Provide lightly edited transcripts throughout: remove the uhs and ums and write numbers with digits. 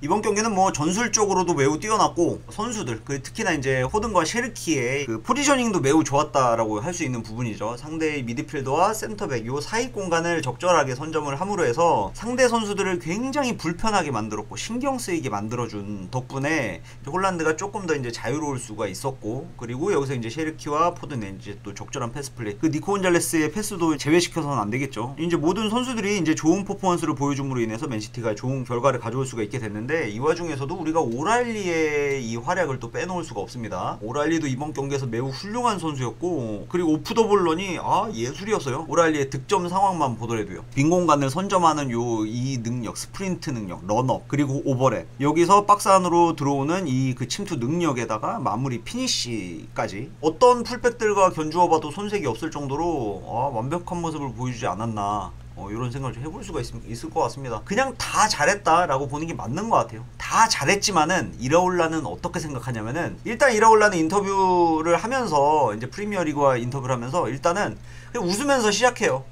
이번 경기는 뭐 전술적으로도 매우 뛰어났고 선수들 특히나 이제 호든과 셰르키의 그 포지셔닝도 매우 좋았다라고 할 수 있는 부분이죠. 상대의 미드필더와 센터백 요 사이 공간을 적절하게 선점을 함으로 해서 상대 선수들을 굉장히 불편하게 만들었고 신경 쓰이게 만들어준 덕분에 홀란드가 조금 더 이제 자유로울 수가 있었고, 그리고 여기서 이제 셰르키와 포든의 이제 또 적절한 패스 플레이, 그 니코 혼잘레스의 패스도 제외시켜서는 안 되겠죠. 이제 모든 선수들이 이제 좋은 퍼포먼스를 보여줌으로 인해서 맨시티가 좋은 결과를 가져올 수가 있게 됐는데, 이 와중에서도 우리가 오랄리의 이 활약을 또 빼놓을 수가 없습니다. 오랄리도 이번 경기에서 매우 훌륭한 선수였고, 그리고 오프 더 볼런이 예술이었어요. 오랄리의 득점 상황만 보더라도요. 빈 공간을 선점하는 이 능력, 스프린트 능력, 런업, 그리고 오버랩, 여기서 박스 안으로 들어오는 이 그 침투 능력에다가 마무리 피니쉬까지 어떤 풀백들과 견주어 봐도 손색이 없을 정도로 완벽한 모습을 보여주지 않았나, 이런 생각을 좀 해볼 수가 있을 것 같습니다. 그냥 다 잘했다라고 보는 게 맞는 것 같아요. 다 잘했지만은 이라올라는 어떻게 생각하냐면은, 일단 이라올라는 인터뷰를 하면서 이제 프리미어리그와 인터뷰를 하면서 일단은 그냥 웃으면서 시작해요.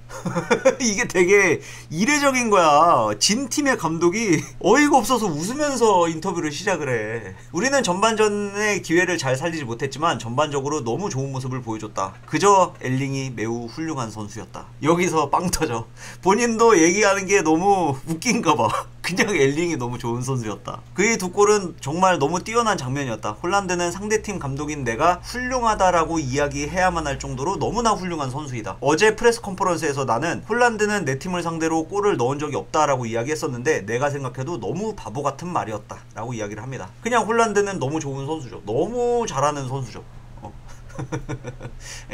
이게 되게 이례적인 거야. 진 팀의 감독이 어이가 없어서 웃으면서 인터뷰를 시작을 해. 우리는 전반전의 기회를 잘 살리지 못했지만 전반적으로 너무 좋은 모습을 보여줬다. 그저 엘링이 매우 훌륭한 선수였다. 여기서 빵 터져. 본인도 얘기하는 게 너무 웃긴가 봐. 그냥 엘링이 너무 좋은 선수였다. 그의 두 골은 정말 너무 뛰어난 장면이었다. 홀란드는 상대팀 감독인 내가 훌륭하다라고 이야기해야만 할 정도로 너무나 훌륭한 선수이다. 어제 프레스 컨퍼런스에서 나는 홀란드는 내 팀을 상대로 골을 넣은 적이 없다라고 이야기했었는데 내가 생각해도 너무 바보 같은 말이었다 라고 이야기를 합니다. 그냥 홀란드는 너무 좋은 선수죠. 너무 잘하는 선수죠.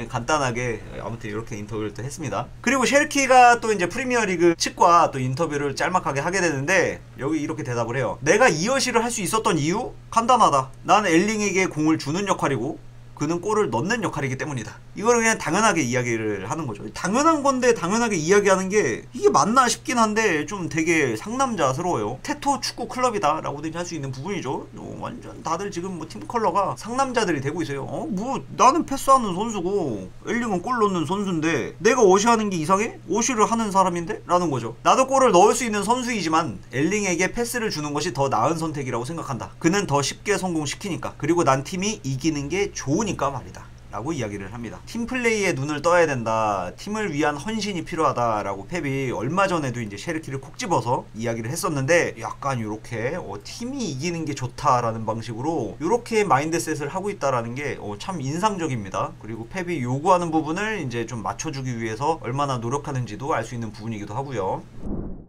간단하게 아무튼 이렇게 인터뷰를 또 했습니다. 그리고 셰르키가 또 이제 프리미어리그 측과 또 인터뷰를 짤막하게 하게 되는데, 여기 이렇게 대답을 해요. 내가 이 어시를 할 수 있었던 이유? 간단하다. 난 엘링에게 공을 주는 역할이고 그는 골을 넣는 역할이기 때문이다. 이거를 그냥 당연하게 이야기를 하는 거죠. 당연한 건데 당연하게 이야기하는 게 이게 맞나 싶긴 한데 좀 되게 상남자스러워요. 테토 축구 클럽이다 라고도 할 수 있는 부분이죠. 완전 다들 지금 뭐 팀 컬러가 상남자들이 되고 있어요. 뭐 나는 패스하는 선수고 엘링은 골 넣는 선수인데 내가 어시하는 게 이상해? 어시를 하는 사람인데? 라는 거죠. 나도 골을 넣을 수 있는 선수이지만 엘링에게 패스를 주는 것이 더 나은 선택이라고 생각한다. 그는 더 쉽게 성공시키니까. 그리고 난 팀이 이기는 게 좋으니까 말이다 라고 이야기를 합니다. 팀플레이에 눈을 떠야 된다, 팀을 위한 헌신이 필요하다 라고 펩이 얼마 전에도 이제 셰르키를 콕 집어서 이야기를 했었는데, 약간 요렇게 팀이 이기는 게 좋다라는 방식으로 요렇게 마인드셋을 하고 있다라는 게 참 인상적입니다. 그리고 펩이 요구하는 부분을 이제 좀 맞춰주기 위해서 얼마나 노력하는지도 알 수 있는 부분이기도 하고요.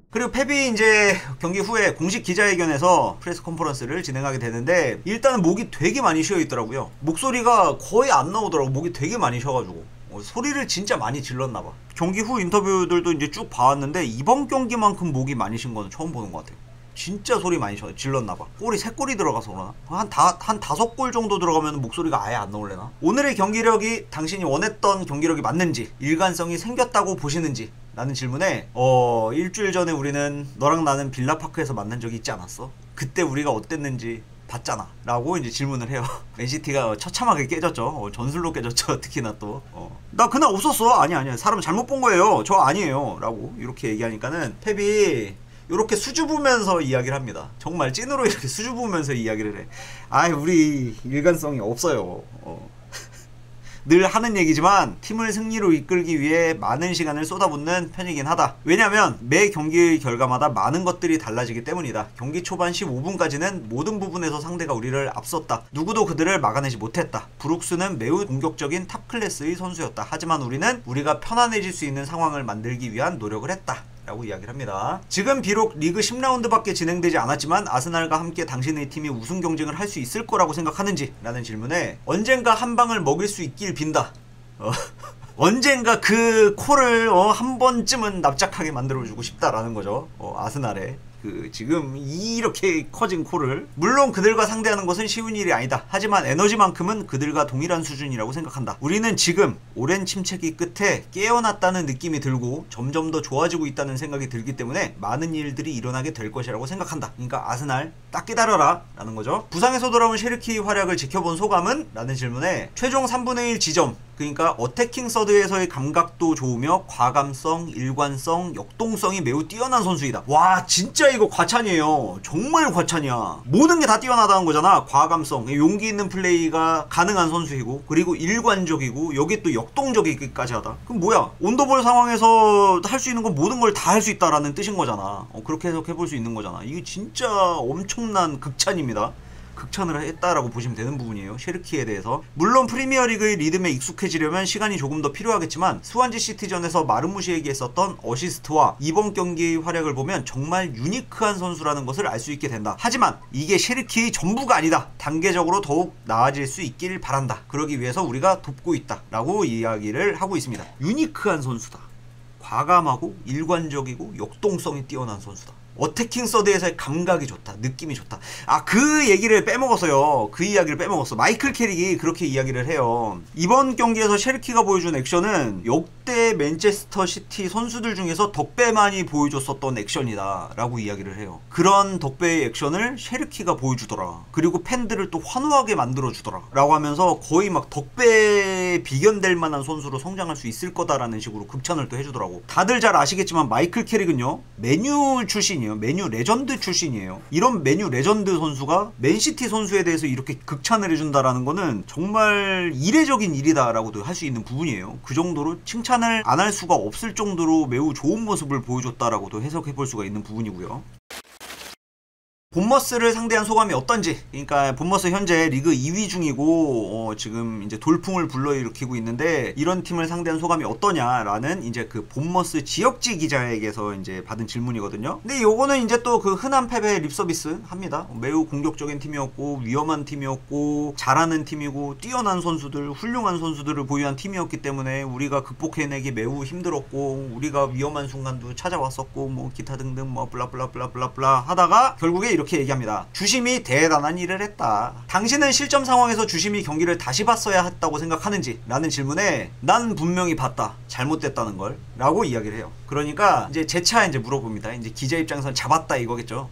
그리고 펩이 이제 경기 후에 공식 기자회견에서 프레스 컨퍼런스를 진행하게 되는데, 일단은 목이 되게 많이 쉬어 있더라고요. 목소리가 거의 안 나오더라고. 목이 되게 많이 쉬어가지고 소리를 진짜 많이 질렀나봐. 경기 후 인터뷰들도 이제 쭉 봐왔는데 이번 경기만큼 목이 많이 쉰 거는 처음 보는 것 같아요. 진짜 소리 많이 질렀나봐. 골이 3골이 들어가서 그러나? 한 5골 정도 들어가면 목소리가 아예 안 나올래나? 오늘의 경기력이 당신이 원했던 경기력이 맞는지, 일관성이 생겼다고 보시는지 라는 질문에 일주일 전에 우리는 너랑 나는 빌라파크에서 만난 적이 있지 않았어? 그때 우리가 어땠는지 봤잖아 라고 이제 질문을 해요. 맨시티가 처참하게 깨졌죠. 전술로 깨졌죠. 특히나 또 나 그날 없었어. 아니야 사람 잘못 본 거예요. 저 아니에요 라고 이렇게 얘기하니까는 펩이 이렇게 수줍으면서 이야기를 합니다. 정말 찐으로 이렇게 수줍으면서 이야기를 해. 우리 일관성이 없어요. 늘 하는 얘기지만 팀을 승리로 이끌기 위해 많은 시간을 쏟아붓는 편이긴 하다. 왜냐면 매 경기 결과마다 많은 것들이 달라지기 때문이다. 경기 초반 15분까지는 모든 부분에서 상대가 우리를 앞섰다. 누구도 그들을 막아내지 못했다. 브룩스는 매우 공격적인 탑 클래스의 선수였다. 하지만 우리는 우리가 편안해질 수 있는 상황을 만들기 위한 노력을 했다 라고 이야기를 합니다. 지금 비록 리그 10라운드밖에 진행되지 않았지만 아스날과 함께 당신의 팀이 우승 경쟁을 할 수 있을 거라고 생각하는지? 라는 질문에 언젠가 한 방을 먹일 수 있길 빈다. 언젠가 그 콜을 한 번쯤은 납작하게 만들어주고 싶다라는 거죠. 아스날에 지금 이렇게 커진 콜을, 물론 그들과 상대하는 것은 쉬운 일이 아니다. 하지만 에너지만큼은 그들과 동일한 수준이라고 생각한다. 우리는 지금 오랜 침체기 끝에 깨어났다는 느낌이 들고 점점 더 좋아지고 있다는 생각이 들기 때문에 많은 일들이 일어나게 될 것이라고 생각한다. 그러니까 아스날 딱 기다려라 라는 거죠. 부상에서 돌아온 셰르키 활약을 지켜본 소감은? 라는 질문에 최종 3분의 1 지점 그러니까 어태킹 서드에서의 감각도 좋으며 과감성, 일관성, 역동성이 매우 뛰어난 선수이다. 와 진짜 이거 과찬이에요. 정말 과찬이야. 모든 게 다 뛰어나다는 거잖아. 과감성, 용기 있는 플레이가 가능한 선수이고, 그리고 일관적이고, 여기 또 역동적이기까지 하다. 그럼 뭐야? 온더볼 상황에서 할 수 있는 건 모든 걸 다 할 수 있다라는 뜻인 거잖아. 그렇게 해석해 볼 수 있는 거잖아. 이게 진짜 엄청난 극찬입니다. 극찬을 했다라고 보시면 되는 부분이에요. 셰르키에 대해서. 물론 프리미어리그의 리듬에 익숙해지려면 시간이 조금 더 필요하겠지만 스완지 시티전에서 마르무시에게 했었던 어시스트와 이번 경기의 활약을 보면 정말 유니크한 선수라는 것을 알 수 있게 된다. 하지만 이게 셰르키의 전부가 아니다. 단계적으로 더욱 나아질 수 있길 바란다. 그러기 위해서 우리가 돕고 있다 라고 이야기를 하고 있습니다. 유니크한 선수다. 과감하고 일관적이고 역동성이 뛰어난 선수다. 어태킹 서드에서의 감각이 좋다. 느낌이 좋다. 아, 그 얘기를 빼먹었어요. 그 이야기를 빼먹었어. 마이클 캐릭이 그렇게 이야기를 해요. 이번 경기에서 셰르키가 보여준 액션은 역대 맨체스터 시티 선수들 중에서 덕배만이 보여줬었던 액션이다 라고 이야기를 해요. 그런 덕배의 액션을 셰르키가 보여주더라. 그리고 팬들을 또 환호하게 만들어주더라 라고 하면서 거의 막 덕배에 비견될 만한 선수로 성장할 수 있을 거다라는 식으로 극찬을 또 해주더라고. 다들 잘 아시겠지만 마이클 캐릭은요 메뉴 출신이에요. 메뉴 레전드 출신이에요. 이런 메뉴 레전드 선수가 맨시티 선수에 대해서 이렇게 극찬을 해준다라는 거는 정말 이례적인 일이다라고도 할 수 있는 부분이에요. 그 정도로 칭찬을 안 할 수가 없을 정도로 매우 좋은 모습을 보여줬다라고도 해석해 볼 수가 있는 부분이고요. 본머스를 상대한 소감이 어떤지. 그러니까 본머스 현재 리그 2위 중이고 지금 이제 돌풍을 불러일으키고 있는데, 이런 팀을 상대한 소감이 어떠냐라는 이제 그 본머스 지역지 기자에게서 이제 받은 질문이거든요. 근데 요거는 이제 또 그 흔한 패배 립서비스 합니다. 매우 공격적인 팀이었고 위험한 팀이었고 잘하는 팀이고 뛰어난 선수들, 훌륭한 선수들을 보유한 팀이었기 때문에 우리가 극복해내기 매우 힘들었고, 우리가 위험한 순간도 찾아왔었고, 뭐 기타 등등 뭐 블라블라블라블라블라 하다가 결국에 이렇게 얘기합니다. 주심이 대단한 일을 했다. 당신은 실점 상황에서 주심이 경기를 다시 봤어야 했다고 생각하는지? 라는 질문에 난 분명히 봤다. 잘못됐다는 걸. 라고 이야기를 해요. 그러니까 이제 재차 이제 물어봅니다. 이제 기자 입장에서는 잡았다 이거겠죠.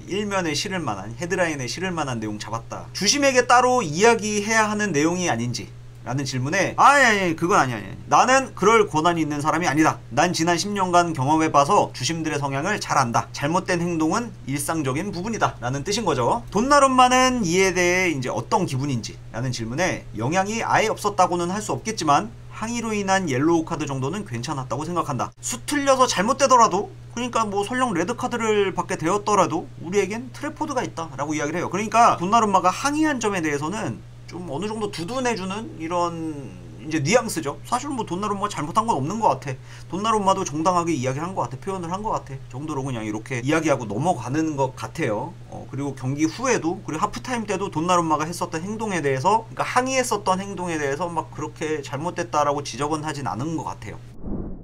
일면에 실을 만한, 헤드라인에 실을 만한 내용 잡았다. 주심에게 따로 이야기해야 하는 내용이 아닌지 라는 질문에 아니 그건 아니야. 나는 그럴 권한이 있는 사람이 아니다. 난 지난 10년간 경험해봐서 주심들의 성향을 잘 안다. 잘못된 행동은 일상적인 부분이다 라는 뜻인 거죠. 돈나룸마는 이에 대해 이제 어떤 기분인지 라는 질문에 영향이 아예 없었다고는 할 수 없겠지만 항의로 인한 옐로우 카드 정도는 괜찮았다고 생각한다. 수틀려서 잘못되더라도, 그러니까 뭐 설령 레드카드를 받게 되었더라도 우리에겐 트래포드가 있다 라고 이야기를 해요. 그러니까 돈나룸마가 항의한 점에 대해서는 좀 어느 정도 두둔해주는 이런 이제 뉘앙스죠. 사실 뭐 돈나룸마 잘못한 건 없는 것 같아. 돈나룸마도 정당하게 이야기한 것 같아. 표현을 한 것 같아. 정도로 그냥 이렇게 이야기하고 넘어가는 것 같아요. 그리고 경기 후에도, 그리고 하프타임 때도 돈나룸마가 했었던 행동에 대해서, 그러니까 항의했었던 행동에 대해서 막 그렇게 잘못됐다라고 지적은 하진 않은 것 같아요.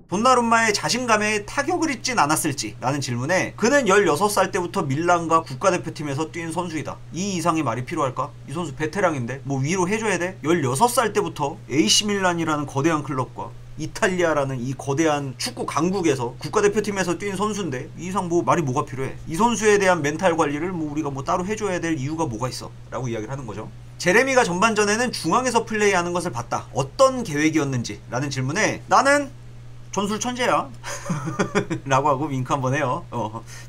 돈나룸마의 자신감에 타격을 입진 않았을지 라는 질문에 그는 16살 때부터 밀란과 국가대표팀에서 뛴 선수이다. 이 이상의 말이 필요할까? 이 선수 베테랑인데 뭐 위로 해줘야 돼? 16살 때부터 AC 밀란이라는 거대한 클럽과 이탈리아라는 이 거대한 축구 강국에서 국가대표팀에서 뛴 선수인데 이 이상 뭐 말이 뭐가 필요해? 이 선수에 대한 멘탈 관리를 뭐 우리가 뭐 따로 해줘야 될 이유가 뭐가 있어? 라고 이야기를 하는 거죠. 제레미가 전반전에는 중앙에서 플레이하는 것을 봤다. 어떤 계획이었는지 라는 질문에 나는 전술 천재야 라고 하고 윙크 한번 해요.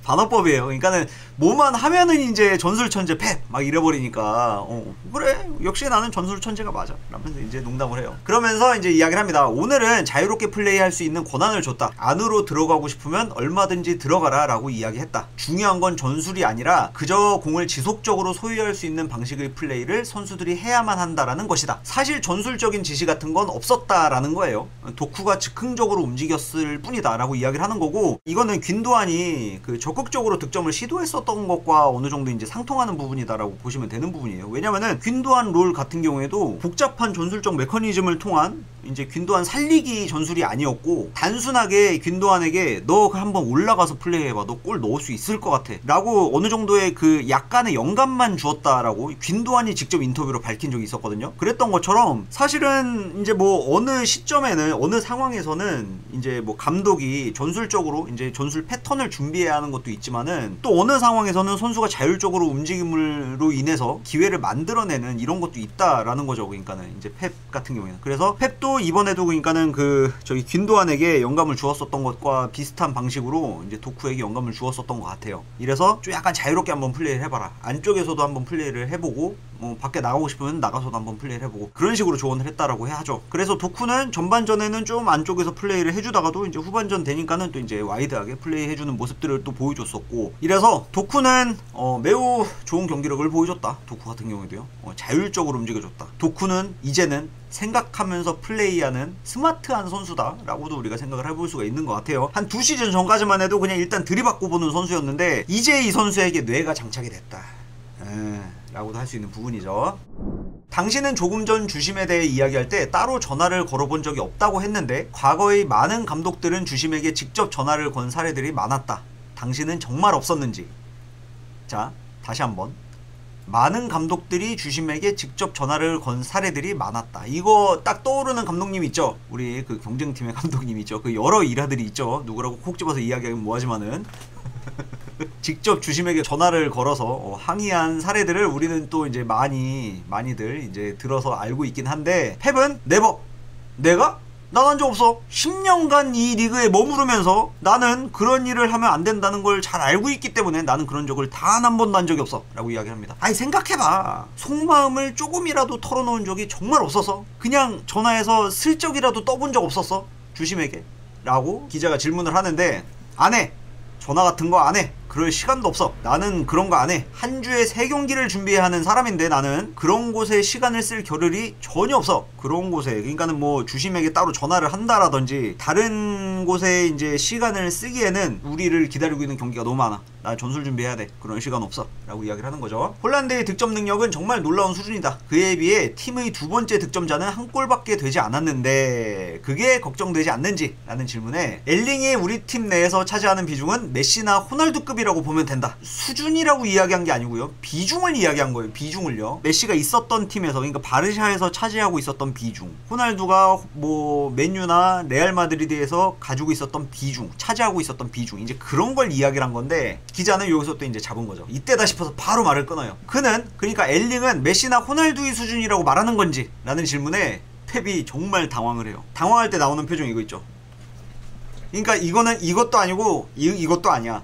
반어법이에요. 그러니까는 뭐만 하면은 이제 전술 천재 펩 막 이래버리니까 그래 역시 나는 전술 천재가 맞아 라면서 이제 농담을 해요. 그러면서 이제 이야기를 합니다. 오늘은 자유롭게 플레이할 수 있는 권한을 줬다. 안으로 들어가고 싶으면 얼마든지 들어가라 라고 이야기했다. 중요한 건 전술이 아니라 그저 공을 지속적으로 소유할 수 있는 방식의 플레이를 선수들이 해야만 한다라는 것이다. 사실 전술적인 지시 같은 건 없었다라는 거예요. 도쿠가 즉흥적으로 움직였을 뿐이다 라고 이야기를 하는 거고, 이거는 균도안이 그 적극적으로 득점을 시도했었던 것과 어느 정도 이제 상통하는 부분이다 라고 보시면 되는 부분이에요. 왜냐면은 균도안 롤 같은 경우에도 복잡한 전술적 메커니즘을 통한 이제 균도안 살리기 전술이 아니었고, 단순하게 균도안에게 너 한번 올라가서 플레이해봐, 너 골 넣을 수 있을 것 같아 라고 어느 정도의 그 약간의 영감만 주었다라고 균도안이 직접 인터뷰로 밝힌 적이 있었거든요. 그랬던 것처럼 사실은 이제 뭐 어느 시점에는 어느 상황에서는 이제 뭐 감독이 전술적으로 이제 전술 패턴을 준비해야 하는 것도 있지만은 또 어느 상황에서는 선수가 자율적으로 움직임으로 인해서 기회를 만들어내는 이런 것도 있다라는 거죠. 그러니까는 이제 펩 같은 경우에는. 그래서 펩도 이번에도 그러니까는 그 저기 균도안에게 영감을 주었었던 것과 비슷한 방식으로 이제 도쿠에게 영감을 주었었던 것 같아요. 이래서 좀 약간 자유롭게 한번 플레이를 해봐라. 안쪽에서도 한번 플레이를 해보고 밖에 나가고 싶으면 나가서도 한번 플레이를 해보고 그런 식으로 조언을 했다라고 해야죠. 그래서 도쿠는 전반전에는 좀 안쪽에서 플레이를 해주다가도 이제 후반전 되니까는 또 이제 와이드하게 플레이 해주는 모습들을 또 보여줬었고, 이래서 도쿠는 매우 좋은 경기력을 보여줬다. 도쿠 같은 경우에도요. 자율적으로 움직여줬다. 도쿠는 이제는 생각하면서 플레이하는 스마트한 선수다 라고도 우리가 생각을 해볼 수가 있는 것 같아요. 한 2시즌 전까지만 해도 그냥 일단 들이받고 보는 선수였는데 이제 이 선수에게 뇌가 장착이 됐다 라고도 할 수 있는 부분이죠. 당신은 조금 전 주심에 대해 이야기할 때 따로 전화를 걸어본 적이 없다고 했는데 과거의 많은 감독들은 주심에게 직접 전화를 건 사례들이 많았다. 당신은 정말 없었는지? 자, 다시 한번. 많은 감독들이 주심에게 직접 전화를 건 사례들이 많았다. 이거 딱 떠오르는 감독님 있죠? 우리 그 경쟁팀의 감독님 있죠? 그 여러 일화들이 있죠? 누구라고 콕 집어서 이야기하면 뭐하지만은 직접 주심에게 전화를 걸어서 항의한 사례들을 우리는 또 이제 많이들 이제 들어서 알고 있긴 한데, 펩은 네버. 내가? 난 한 적 없어. 10년간 이 리그에 머무르면서 나는 그런 일을 하면 안 된다는 걸 잘 알고 있기 때문에 나는 그런 적을 단 한 번도 한 적이 없어 라고 이야기를 합니다. 아니 생각해봐. 속마음을 조금이라도 털어놓은 적이 정말 없어서 그냥 전화해서 슬쩍이라도 떠본 적 없었어? 주심에게? 라고 기자가 질문을 하는데, 안 해. 전화 같은 거 안 해. 그럴 시간도 없어. 나는 그런 거 안 해. 한 주에 3경기를 준비해야 하는 사람인데 나는 그런 곳에 시간을 쓸 겨를이 전혀 없어. 그런 곳에, 그러니까는 뭐 주심에게 따로 전화를 한다라든지 다른 곳에 이제 시간을 쓰기에는 우리를 기다리고 있는 경기가 너무 많아. 나 전술 준비해야 돼. 그런 시간 없어 라고 이야기를 하는 거죠. 홀란드의 득점 능력은 정말 놀라운 수준이다. 그에 비해 팀의 두 번째 득점자는 한 골밖에 되지 않았는데 그게 걱정되지 않는지? 라는 질문에 엘링이 우리 팀 내에서 차지하는 비중은 메시나 호날두급이라고 보면 된다. 수준이라고 이야기한 게 아니고요. 비중을 이야기한 거예요. 비중을요. 메시가 있었던 팀에서, 그러니까 바르샤에서 차지하고 있었던 비중, 호날두가 뭐 맨유나 레알 마드리드에서 가지고 있었던 비중, 차지하고 있었던 비중, 이제 그런 걸 이야기를 한 건데 기자는 여기서 또 이제 잡은 거죠. 이때다 싶어서 바로 말을 끊어요. 그는, 그러니까 엘링은 메시나 호날두의 수준이라고 말하는 건지? 라는 질문에 펩이 정말 당황을 해요. 당황할 때 나오는 표정 이거 있죠. 그러니까 이거는 이것도 아니고 이것도 아니야.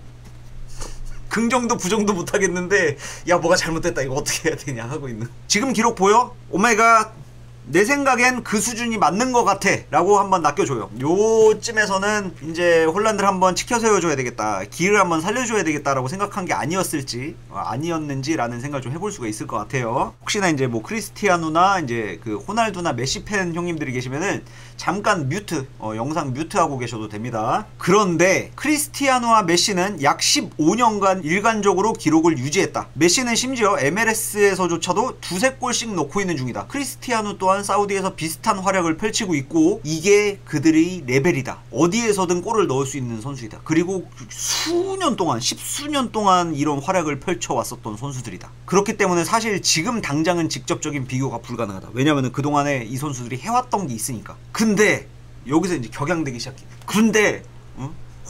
긍정도 부정도 못하겠는데 야 뭐가 잘못됐다 이거 어떻게 해야 되냐 하고 있는. 지금 기록 보여? 오마이갓, 내 생각엔 그 수준이 맞는 것 같아 라고 한번 낚여줘요. 요쯤에서는 이제 홀란드를 한번 치켜 세워줘야 되겠다, 기를 한번 살려줘야 되겠다 라고 생각한 게 아니었을지 아니었는지 라는 생각을 좀 해볼 수가 있을 것 같아요. 혹시나 이제 뭐 크리스티아누나 이제 그 호날두나 메시 팬 형님들이 계시면은 잠깐 뮤트, 영상 뮤트하고 계셔도 됩니다. 그런데 크리스티아누와 메시는 약 15년간 일관적으로 기록을 유지했다. 메시는 심지어 MLS에서조차도 2~3골씩 넣고 있는 중이다. 크리스티아누 또한 사우디에서 비슷한 활약을 펼치고 있고 이게 그들의 레벨이다. 어디에서든 골을 넣을 수 있는 선수이다. 그리고 수년 동안, 10수년 동안 이런 활약을 펼쳐왔었던 선수들이다. 그렇기 때문에 사실 지금 당장은 직접적인 비교가 불가능하다. 왜냐면은 그동안에 이 선수들이 해왔던 게 있으니까. 근데 여기서 이제 격양되기 시작해. 근데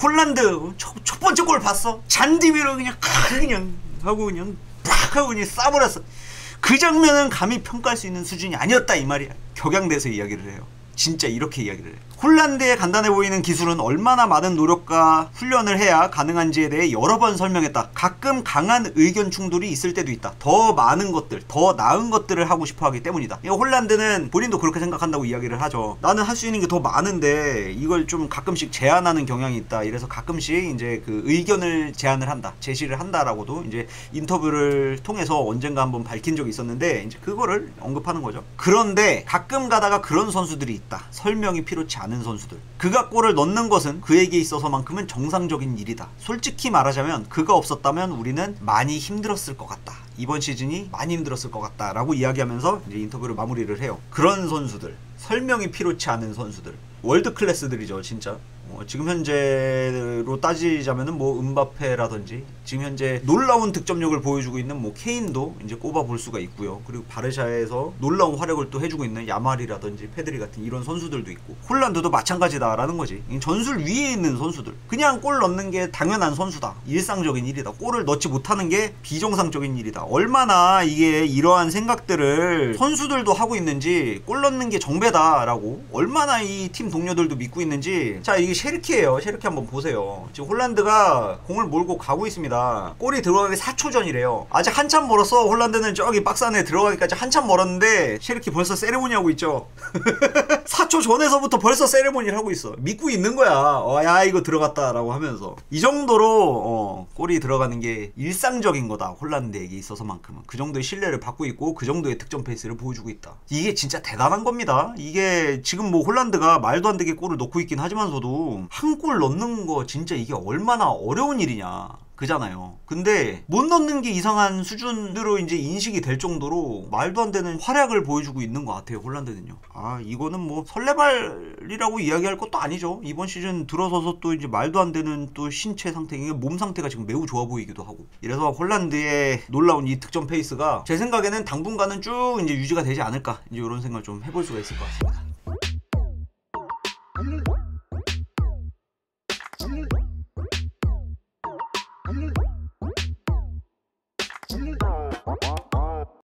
홀란드 첫 번째 골 봤어? 잔디 위로 그냥 하고 그냥 팍 하고 그냥 쏴버렸어. 그 장면은 감히 평가할 수 있는 수준이 아니었다 이 말이야. 격양돼서 이야기를 해요. 진짜 이렇게 이야기를 해요. 홀란드의 간단해 보이는 기술은 얼마나 많은 노력과 훈련을 해야 가능한지에 대해 여러 번 설명했다. 가끔 강한 의견 충돌이 있을 때도 있다. 더 많은 것들, 더 나은 것들을 하고 싶어 하기 때문이다. 홀란드는 본인도 그렇게 생각한다고 이야기를 하죠. 나는 할 수 있는 게 더 많은데 이걸 좀 가끔씩 제한하는 경향이 있다. 이래서 가끔씩 이제 그 의견을 제안을 한다, 제시를 한다라고도 이제 인터뷰를 통해서 언젠가 한번 밝힌 적이 있었는데 이제 그거를 언급하는 거죠. 그런데 가끔 가다가 그런 선수들이 있다. 설명이 필요치 않은 선수들. 그가 골을 넣는 것은 그에게 있어서만큼은 정상적인 일이다. 솔직히 말하자면 그가 없었다면 우리는 많이 힘들었을 것 같다. 이번 시즌이 많이 힘들었을 것 같다 라고 이야기하면서 이제 인터뷰를 마무리를 해요. 그런 선수들, 설명이 필요치 않은 선수들, 월드 클래스들이죠 진짜. 지금 현재로 따지자면은 뭐 음바페라든지 지금 현재 놀라운 득점력을 보여주고 있는 뭐 케인도 이제 꼽아 볼 수가 있고요. 그리고 바르샤에서 놀라운 활약을 또 해주고 있는 야말이라든지 페드리 같은 이런 선수들도 있고, 홀란드도 마찬가지다라는 거지. 전술 위에 있는 선수들, 그냥 골 넣는 게 당연한 선수다, 일상적인 일이다, 골을 넣지 못하는 게 비정상적인 일이다, 얼마나 이게 이러한 생각들을 선수들도 하고 있는지, 골 넣는 게 정배다라고 얼마나 이 팀 동료들도 믿고 있는지. 자, 이게 셰르키예요. 셰르키 한번 보세요. 지금 홀란드가 공을 몰고 가고 있습니다. 골이 들어가기 4초 전이래요. 아직 한참 멀었어. 홀란드는 저기 박스 안에 들어가기까지 한참 멀었는데 셰르키 벌써 세레모니 하고 있죠. 4초 전에서부터 벌써 세레모니를 하고 있어. 믿고 있는 거야. 야, 이거 들어갔다라고 하면서. 이 정도로 골이 들어가는 게 일상적인 거다, 홀란드에게 있어서만큼은. 그 정도의 신뢰를 받고 있고 그 정도의 득점 페이스를 보여주고 있다. 이게 진짜 대단한 겁니다. 이게 지금 뭐 홀란드가 말도 안 되게 골을 넣고 있긴 하지만서도 한 골 넣는 거 진짜 이게 얼마나 어려운 일이냐, 그잖아요. 근데 못 넣는 게 이상한 수준으로 이제 인식이 될 정도로 말도 안 되는 활약을 보여주고 있는 것 같아요, 홀란드는요. 이거는 뭐 설레발이라고 이야기할 것도 아니죠. 이번 시즌 들어서서 또 이제 말도 안 되는 또 신체 상태, 몸 상태가 지금 매우 좋아 보이기도 하고. 이래서 홀란드의 놀라운 이 득점 페이스가 제 생각에는 당분간은 쭉 이제 유지가 되지 않을까, 이제 이런 생각을 좀 해볼 수가 있을 것 같습니다.